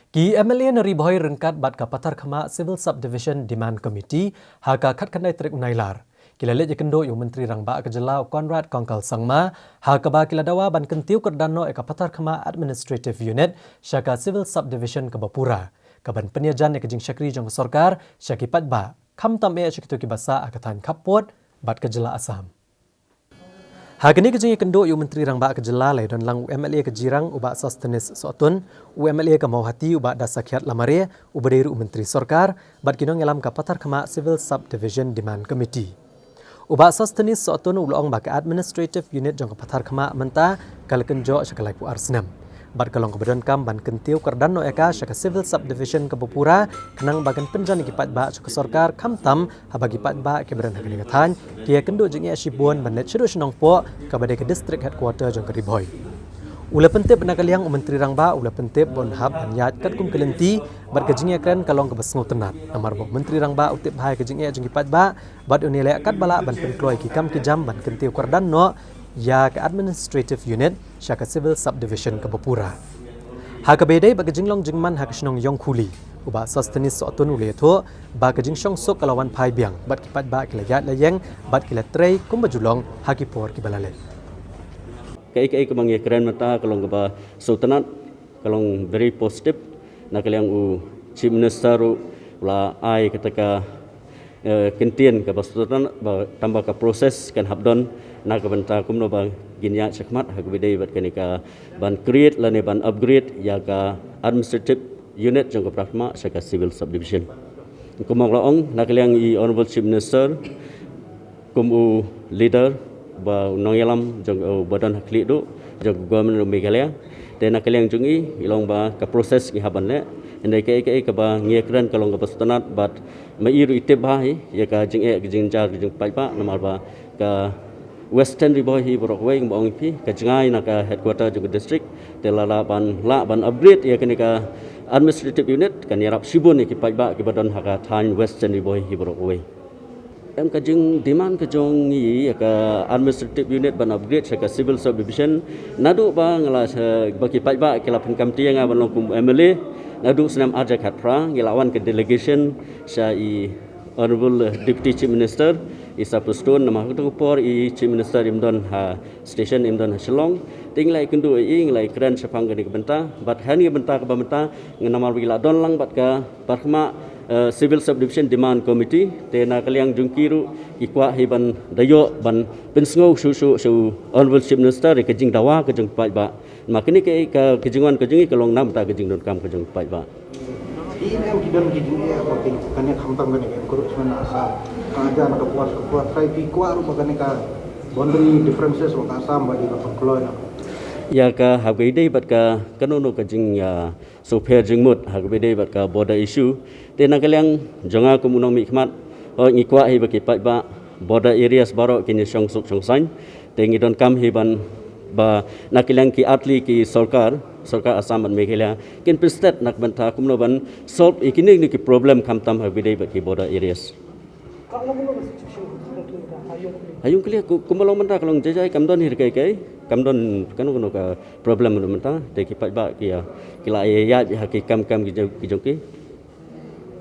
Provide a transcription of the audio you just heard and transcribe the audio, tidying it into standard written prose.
Ki MLA Nariboy rengkat bat kapatar khama Civil Subdivision Demand Committee haka khat khandai trek unailar. Kilale jekendo yu Menteri Rangba Kejelau Conrad Kongkal Sangma haka ba kiladawa ban kentiu kerdano kapatar khama Administrative Unit syaka Civil Subdivision Kebapura. Kaban penyajan kejing syakri jong sorkar syaki patba kham tame syakitu kibasa akatan kapot bat Kejela Asam. Hagani kejing kendo yu Menteri Rangba Kejela lai don lang UMLA kejirang uba sustenis sotun UMLA ka mau hati uba dasakiat lamare ubadairu Menteri Sorkar bat kinong ngelam kapatar khama Civil Subdivision Demand Committee. Uba sustenis sotun ulong ba ka Administrative Unit jong kapatar khama menta kalkenjo syakalai pu arsenam. Bat kalong kebadan kam ban kentiu kerdan no eka syaka Civil Subdivision Kebapura kenang bagan penjan kipat ba syaka Sorkar kamtam habagi pat ba kebadan hagani katan kia kendo jeng Shibun ban net syudu senong po kabadai ke district headquarter jong Keriboy. Ula pentip benakaliang Menteri Rangba ula pentip bon hab anyat kat kum kelenti bat kejing kren kalong kebasngu tenat namar bo Menteri Rangba utip bahai kejing jong kipat ba bat unile kat bala ban penkloi kikam kejam ban kentiu kerdan no ya ke Administrative Unit syaka Civil Subdivision Kebapura. Haka bedai bagi jinglong jingman haka senong yong kuli. Uba sustenis sotun ule to ba ke jing sok kalawan pai biang bat kipat ba kilayat layeng bat kilatrei kumbajulong haki por kibalale. Kai kemang keren mata kalong ba sultanat kalong very positive na kalyang u chief minister la ai ketika kentian ke sultanat ba tambah ke proses kan habdon na ka banta kumno ba ginya sakmat hak bedai bat kanika ban create lane ban upgrade ya ka administrative unit jong ka prasma saka civil subdivision kumong laong na kalyang I honorable chief minister kumu leader ba nongelam jong badan hakli do jong government Meghalaya dan nak kalian jungi ilong ba ka proses ki haban le endai ke ka ba ngekran kalong ka pastanat bat mairu itibah ya ka jing jar jing pai pa namar ba ka western riboy hi borok wei ngong pi ka jingai na ka headquarter jong district telala ban upgrade ya ka administrative unit kan yarap sibun ki pai ba ki badan haka than western riboy hi borok wei em kajing demand kajong ni ka administrative unit ban upgrade ka civil subdivision nadu ba ngala baki pai ba kila penkam tianga ban lokum MLA nadu senam arja khatra ngelawan ke delegation sa I honorable deputy chief minister isa postun nama tu por I chief minister imdon ha station imdon ha Shillong tinglai kundu nglai kran sapang gani ke benta bat hani benta ke benta ngamar wila don lang bat ka parma Civil Subdivision Demand Committee tena kaliang jungkiru ikwa hiban dayo ban pensngo su honorable chief minister ke jing dawa ke jing pai ba makini ke kejingan kejingi kalong nam ta kejing don kam ke jing pai ba ini yang kita kejing ya waktu kanya khamtam kanya korupsi asam kaja nak kuat try pi kuat ru bagane ka boundary differences wa asam bagi ka pengkloy ya ka habide bat ka kanono ka jing ya sofer jing mut habide bat ka border issue tena kaliang jonga kumunong mikmat ngikwa hi baki pai ba border areas baro kini songsuk songsain tengi don kam hiban ba nakiliang ki atli ki sarkar Assam dan Meghalaya kin pistet nak banta kumno ban solve ikini ni ki problem kamtam habide baki border areas ayung klia kumalong menta kalong jajai kamdon hir kai kamdon kanu ka problem menta de ki pai ba ki kila ya ki kam ki jongki